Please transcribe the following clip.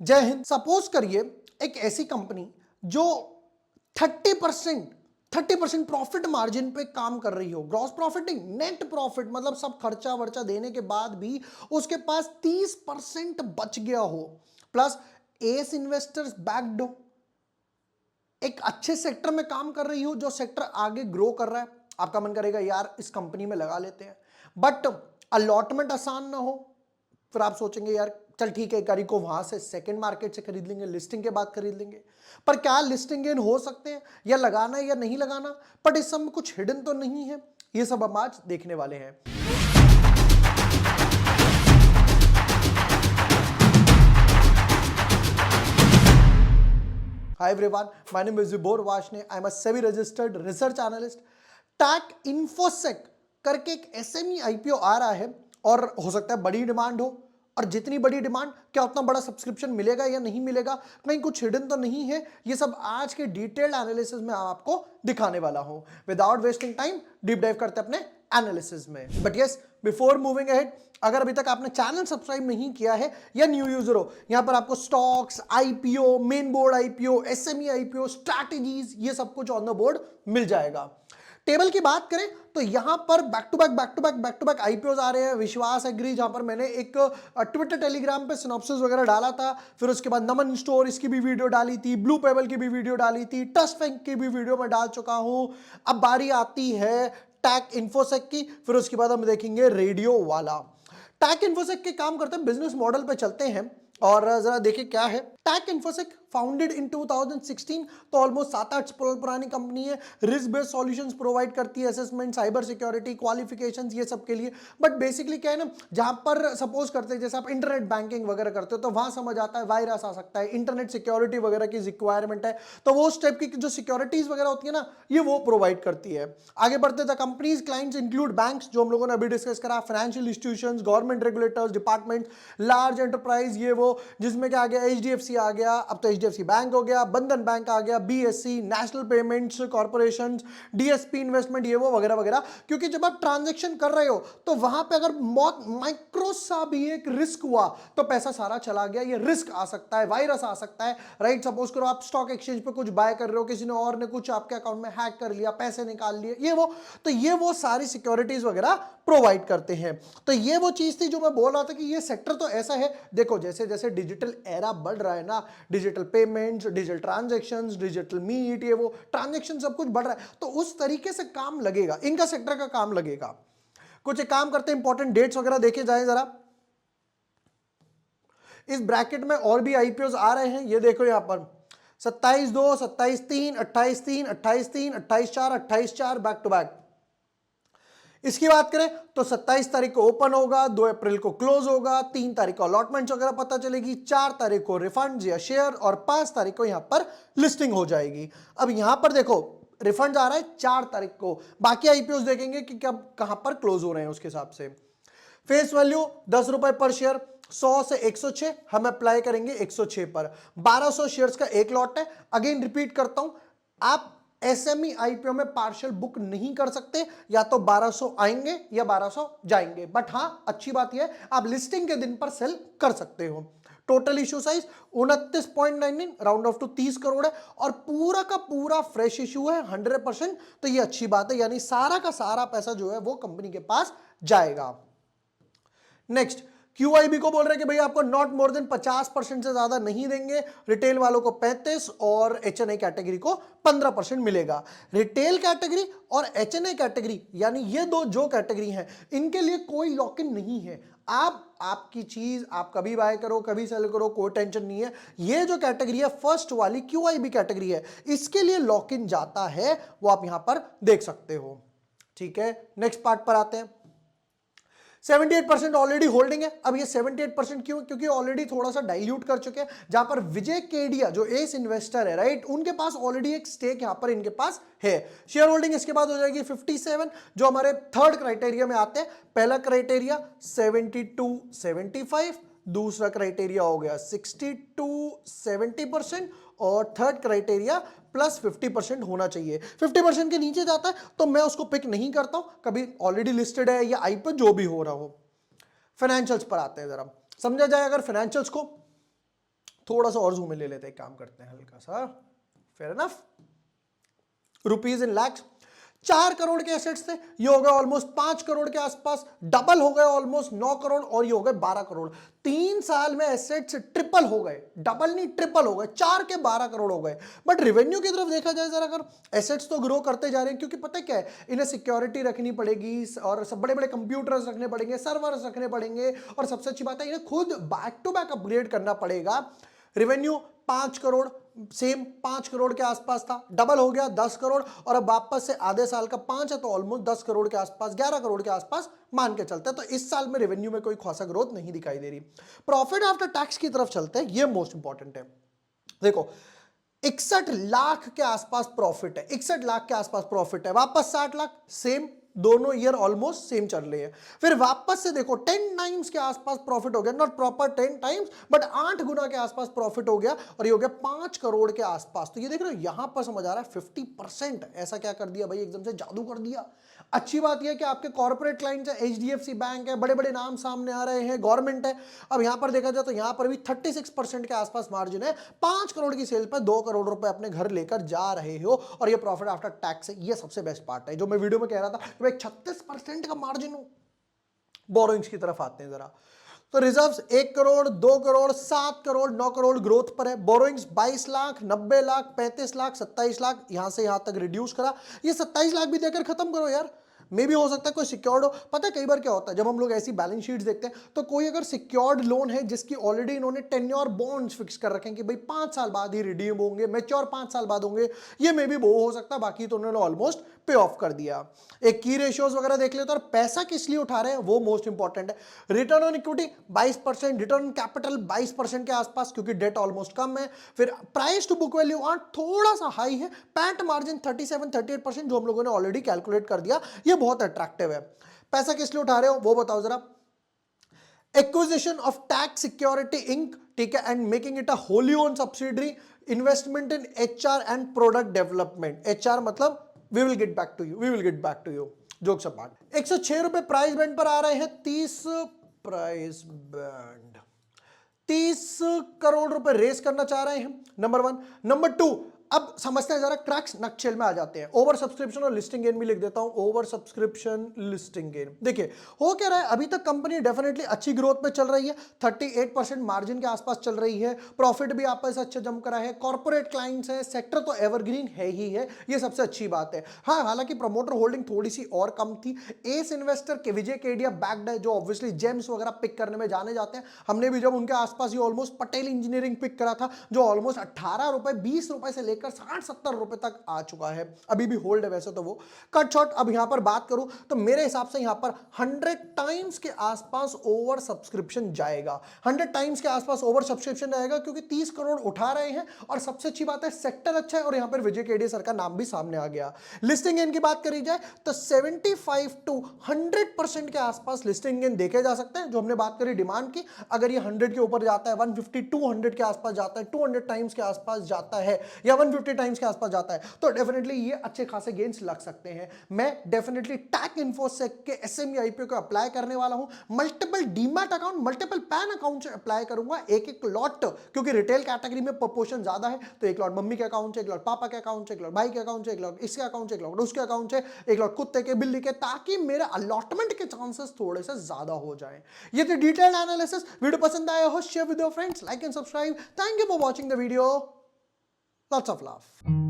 जय हिंद। सपोज करिए एक ऐसी कंपनी जो 30% प्रॉफिट मार्जिन पे काम कर रही हो, ग्रॉस प्रॉफिट नहीं, नेट प्रॉफिट, मतलब सब खर्चा वर्चा देने के बाद भी उसके पास 30% बच गया हो, प्लस एस इन्वेस्टर्स बैक्ड हो, एक अच्छे सेक्टर में काम कर रही हो, जो सेक्टर आगे ग्रो कर रहा है। आपका मन करेगा यार इस कंपनी में लगा लेते हैं, बट अलॉटमेंट आसान ना हो। फिर आप सोचेंगे यार चल ठीक है, एक को वहां से सेकंड मार्केट से खरीद लेंगे, लिस्टिंग के बाद खरीद लेंगे। पर क्या लिस्टिंग गेन हो सकते हैं, या लगाना है या नहीं लगाना, बट इस सब में कुछ हिडन तो नहीं है, ये सब हम आज देखने वाले हैं। Hi everyone, my name is Vibhor Vashne. I am a SEBI registered research analyst. Tech InfoSec करके एक एसएमई आईपीओ आ रहा है और हो सकता है बड़ी डिमांड हो, और जितनी बड़ी डिमांड क्या उतना बड़ा सब्सक्रिप्शन मिलेगा या नहीं मिलेगा, कहीं कुछ हिडन तो नहीं है, ये सब आज के डिटेल्ड एनालिसिस में आपको दिखाने वाला हूं। Without wasting time deep dive करते अपने एनालिसिस में। But yes, before moving ahead, अगर अभी तक आपने चैनल सब्सक्राइब नहीं किया है या न्यू यूजर हो, यहां पर आपको stocks, IPO, main board IPO, SME IPO, strategies, ये सब कुछ ऑन द बोर्ड मिल जाएगा। टेबल की बात करें तो यहां पर बैक टू बैक आईपीओज आ रहे हैं। विश्वास एग्री, जहां पर मैंने एक ट्विटर टेलीग्राम पे सिनॉप्सिस वगैरह डाला था, फिर उसके बाद नमन स्टोर इसकी भी वीडियो डाली थी, ब्लू पेबल की भी वीडियो डाली थी, ट्रस्ट बैंक की भी वीडियो में डाल चुका हूं। अब बारी आती है टैक इन्फोसेक की, फिर उसके बाद हम देखेंगे रेडियो वाला। टैक इन्फोसेक के काम करते हैं, बिजनेस मॉडल पे चलते हैं और जरा देखिए क्या है। टैक इन्फोसेक फाउंडेड इन 2016, तो ऑलमोस्ट 7-8 पुरानी कंपनी है। रिस्क बेस्ड सॉल्यूशंस प्रोवाइड करती है, असेसमेंट, साइबर सिक्योरिटी, क्वालिफिकेशंस, ये सब के लिए। बट बेसिकली क्या है ना, जहां पर सपोज करते हैं जैसे आप इंटरनेट बैंकिंग वगैरह करते हो, तो वहां समझ आता है वायरस आ सकता है, इंटरनेट सिक्योरिटी वगैरह की रिक्वायरमेंट है, तो वो उस टाइप की जो सिक्योरिटीज वगैरह होती है ना, ये वो प्रोवाइड करती है। आगे बढ़ते the companies clients include banks, जो हम लोगों ने अभी डिस्कस करा, financial institutions, government regulators, department, large enterprise, ये वो, जिसमें क्या आ गया, एचडीएफसी आ गया, अब तो एचडीएफसी बैंक हो गया, बंधन बैंक आ गया, BSc, national payments corporation, DSP investment, ये वो वगैरह वगैरह। क्योंकि जब आप ट्रांजैक्शन कर रहे हो तो वहां पे अगर माइक्रो सा भी एक रिस्क हुआ तो पैसा सारा चला गया, ये रिस्क आ सकता है, वायरस आ सकता है, राइट। सपोज करो आप स्टॉक एक्सचेंज पे कुछ बाय कर रहे हो, किसी ने और ने कुछ आपके अकाउंट में हैक कर लिया, पैसे निकाल लिए, ये वो, तो ये वो सारी सिक्योरिटीज वगैरह प्रोवाइड करते हैं। तो ये वो चीज थी जो मैं बोल रहा था कि ये सेक्टर तो ऐसा है। देखो जैसे जैसे डिजिटल एरा बढ़ रहा है ना, digital payments, digital transactions, digital meet, ये वो ट्रांजैक्शन सब कुछ बढ़ रहा है, तो उस तरीके से काम लगेगा, इनका सेक्टर का काम लगेगा। कुछ एक काम करते हैं, इंपॉर्टेंट डेट्स वगैरह देखे जाए जरा। इस ब्रैकेट में और भी आईपीओ आ रहे हैं, ये देखो यहां पर 27/2, 27/3, 28/3, 28/3, 28/4, 28/4, बैक टू बैक। इसकी बात करें तो 27 तारीख को ओपन होगा, 2 अप्रैल को क्लोज होगा, 3 तारीख को अलॉटमेंट वगैरह पता चलेगी, 4 तारीख को रिफंड या शेयर, और 5 तारीख को यहां पर लिस्टिंग हो जाएगी। अब यहां पर देखो रिफंड आ रहा है 4 तारीख को, बाकी आईपीओ देखेंगे कि कब कहां पर क्लोज हो रहे हैं उसके हिसाब से। फेस वैल्यू 10 रुपए पर शेयर, 100 से 106 हम अप्लाई करेंगे 106 पर। 1200 शेयर्स का एक लॉट है। अगेन रिपीट करता हूं, आप एसएमई आईपीओ में पार्शियल बुक नहीं कर सकते, या तो 1200 आएंगे या 1200 जाएंगे। बट हां, अच्छी बात यह है आप लिस्टिंग के दिन पर सेल कर सकते हो। Total issue size 29.99, round off to 30 crore है, और पूरा का पूरा फ्रेश इश्यू है 100%। तो ये अच्छी बात है, यानी सारा का सारा पैसा जो है वो कंपनी के पास जाएगा। नेक्स्ट, क्यूआईबी को बोल रहे हैं कि भाई आपको नॉट मोर देन 50% से ज्यादा नहीं देंगे। रिटेल वालों को 35 और एचएनआई कैटेगरी को 15% मिलेगा। रिटेल कैटेगरी और एचएनआई कैटेगरी, यानी ये दो जो कैटेगरी हैं, इनके लिए कोई लॉक इन नहीं है। आपकी चीज आप कभी बाय करो, कभी सेल करो, कोई टेंशन नहीं है। ये जो कैटेगरी है फर्स्ट वाली क्यूआईबी कैटेगरी है, इसके लिए लॉक इन जाता है, वो आप यहां पर देख सकते हो। ठीक है, नेक्स्ट पार्ट पर आते हैं। 78% ऑलरेडी होल्डिंग है। अब ये 78% क्यों? क्योंकि ऑलरेडी थोड़ा सा डाइल्यूट कर चुके हैं। जहां पर विजय केडिया जो एस इन्वेस्टर है, राइट, उनके पास ऑलरेडी एक स्टेक यहां पर इनके पास है। शेयर होल्डिंग इसके बाद हो जाएगी 57, जो हमारे थर्ड क्राइटेरिया में आते हैं। पहला क्राइटेरिया 72-75, दूसरा क्राइटेरिया हो गया 60-70%, और थर्ड क्राइटेरिया प्लस 50% होना चाहिए। 50% के नीचे जाता है तो मैं उसको पिक नहीं करता हूं, कभी ऑलरेडी लिस्टेड है या आईपीओ जो भी हो रहा हो। फाइनेंशियल्स पर आते हैं, जरा समझा जाए अगर फाइनेंशियल्स को, थोड़ा सा और जूम ले लेते हैं, काम करते हैं हल्का सा, fair enough. Rupees in lakhs, 4 crore के एसेट्स थे, ये हो गए ऑलमोस्ट 5 करोड़ के आसपास, डबल हो गए ऑलमोस्ट 9 करोड़, और ये हो गए 12 करोड़। 3 साल में एसेट्स ट्रिपल हो गए, डबल नहीं ट्रिपल हो गए, 4 के 12 करोड़ हो गए। बट रेवेन्यू की तरफ देखा जाए जरा, अगर एसेट्स तो ग्रो करते जा रहे हैं, क्योंकि पता क्या है, इन्हें सिक्योरिटी रखनी पड़ेगी और सब बड़े बड़े कंप्यूटर्स रखने पड़ेंगे, सर्वर्स रखने पड़ेंगे, और सबसे अच्छी बात है इन्हें खुद बैक टू बैक अपग्रेड करना पड़ेगा। रेवेन्यू 5 करोड़, सेम 5 करोड़ के आसपास था, डबल हो गया 10 करोड़, और अब वापस से आधे साल का 5 है तो ऑलमोस्ट 10 करोड़ के आसपास, 11 करोड़ के आसपास मान के चलते हैं। तो इस साल में रेवेन्यू में कोई खासा ग्रोथ नहीं दिखाई दे रही। प्रॉफिट आफ्टर टैक्स की तरफ चलते हैं, ये मोस्ट इंपॉर्टेंट है। देखो 61 लाख के आसपास प्रॉफिट है, 61 लाख के आसपास प्रॉफिट है, वापस 60 लाख, सेम, दोनों ईयर ऑलमोस्ट सेम चल रही है। फिर वापस से देखो 10 टाइम्स के आसपास प्रॉफिट हो गया, नॉट प्रॉपर 10 टाइम्स बट 8 गुना के आसपास प्रॉफिट हो गया, और ये हो गया 5 करोड़ के आसपास। तो ये देख रहे हो यहां पर समझ आ रहा है 50%। ऐसा क्या कर दिया भाई, एकदम से जादू कर दिया। अच्छी बात यह कि आपके कॉर्पोरेट क्लाइंट्स है, HDFC बैंक है, बड़े बड़े नाम सामने आ रहे हैं, गवर्नमेंट है। अब यहां पर देखा जाए तो यहां पर भी 36% के आसपास मार्जिन है, 5 करोड़ की सेल पर 2 करोड़ रुपए अपने घर लेकर जा रहे हो, और ये प्रॉफिट आफ्टर टैक्स है। ये सबसे बेस्ट पार्ट है जो मैं वीडियो में कह रहा था कि भाई 36% का मार्जिन हो। बोरोइंग्स की तरफ आते हैं जरा, तो रिजर्व्स 1 करोड़, 2 करोड़, 7 करोड़, 9 करोड़ ग्रोथ पर है। बोरोइंग्स 22 लाख, 90 लाख, 35 लाख, 27 लाख, यहां से यहां तक रिड्यूस करा। ये 27 लाख भी देकर खत्म करो यार, मे भी हो सकता है कोई सिक्योर्ड हो। पता है कई बार क्या होता है, जब हम लोग ऐसी बैलेंस शीट्स देखते हैं तो कोई अगर सिक्योर्ड लोन है जिसकी ऑलरेडी इन्होंने टेन्योर बॉन्ड्स फिक्स कर रखे हैं कि भाई 5 साल बाद ही रिडीम होंगे, मैच्योर 5 साल बाद होंगे, ये मे भी वो हो सकता है, बाकी तो उन्होंने ऑलमोस्ट पे ऑफ कर दिया। एक की रेशियोज वगैरह देख लेते हैं, और पैसा किस लिए उठा रहे हैं वो मोस्ट इंपॉर्टेंट है। Return on equity 22%, return on capital 22% के आसपास, क्योंकि डेट ऑलमोस्ट कम है। फिर प्राइस टू बुक वैल्यू थोड़ा सा हाई है। पैट मार्जिन 37-38% जो हम लोगों ने ऑलरेडी कैलकुलेट कर दिया, ये बहुत अट्रैक्टिव है। पैसा किस लिए उठा रहे हो वो बताओ जरा। Acquisition of tax security Inc, ठीक है, and making it a wholly own subsidiary, investment in HR and product development. HR मतलब we will get back to you, we will get back to you, jokes apart. 106 रुपए price band पर आ रहे हैं, 30 price band, 30 crore रुपए race करना चाह रहे हैं, नंबर 1। नंबर 2, अब समझते हैं जरा, क्रैक्स नक्शेल में आ जाते हैं। ओवर सब्सक्रिप्शन और लिस्टिंग गेन भी लिख देता हूं, ओवर सब्सक्रिप्शन, लिस्टिंग गेन। देखिए हो क्या रहा है, अभी तक कंपनी डेफिनेटली अच्छी ग्रोथ पे चल रही है, 38% मार्जिन के आसपास चल रही है, प्रॉफिट भी आपस से अच्छा जम करा है, कॉर्पोरेट क्लाइंट्स है, सेक्टर तो एवरग्रीन है ही है, ये सबसे अच्छी बात है। हाँ, हालांकि प्रमोटर होल्डिंग थोड़ी सी और कम थी। एस इन्वेस्टर के विजय केडिया बैक्ड है, जो ऑब्वियसली जेम्स वगैरह पिक करने में जाने जाते हैं। हमने भी जब उनके आसपास ये ऑलमोस्ट पटेल इंजीनियरिंग पिक करा था, जो ऑलमोस्ट 18 रुपए 20 रुपए से 60-70 रुपए तक आ चुका है, अभी भी होल्ड है वैसे तो वो। कट शॉट अब यहां पर बात करूं तो मेरे हिसाब से यहां पर 100 टाइम्स के आसपास ओवर सब्सक्रिप्शन जाएगा, 100 टाइम्स के आसपास ओवर सब्सक्रिप्शन जाएगा, क्योंकि 30 करोड़ उठा रहे हैं, और सबसे अच्छी बात है सेक्टर अच्छा है, और यहां पर विजय केडिया सर का नाम भी सामने आ गया। लिस्टिंग गेन की बात करी जाए तो 75 to 100% के आसपास लिस्टिंग गेन देखे जा सकते हैं, जो हमने बात करी डिमांड की। अगर ये 100 के ऊपर जाता है, 150 200 के आसपास जाता है, 200 टाइम्स के आसपास जाता है, या 150 टाइम्स के आसपास जाता है, तो डेफिनेटली ये अच्छे खासे गेन्स लग सकते हैं। मैं डेफिनेटली टैक इन्फोसेक के एसएमई आईपीओ को अप्लाई करने वाला हूं, multiple demat account, multiple pan account से अप्लाई करूंगा, एक एक लॉट, क्योंकि रिटेल कैटेगरी में प्रोपोर्शन ज्यादा है, तो एक लॉट मम्मी के अकाउंट से, एक लॉट पापा के अकाउंट से, एक लॉट भाई के अकाउंट से, एक लॉट इसके अकाउंट से, एक लॉट उसके अकाउंट से, एक लॉट कुत्ते के, बिल्ली के, ताकि मेरे अलॉटमेंट के चांसेस थोड़े से ज्यादा हो जाए। ये थी डिटेल्ड एनालिसिस। वीडियो पसंद आया हो share with your friends, like and subscribe. Thank you for watching the video, lots of love.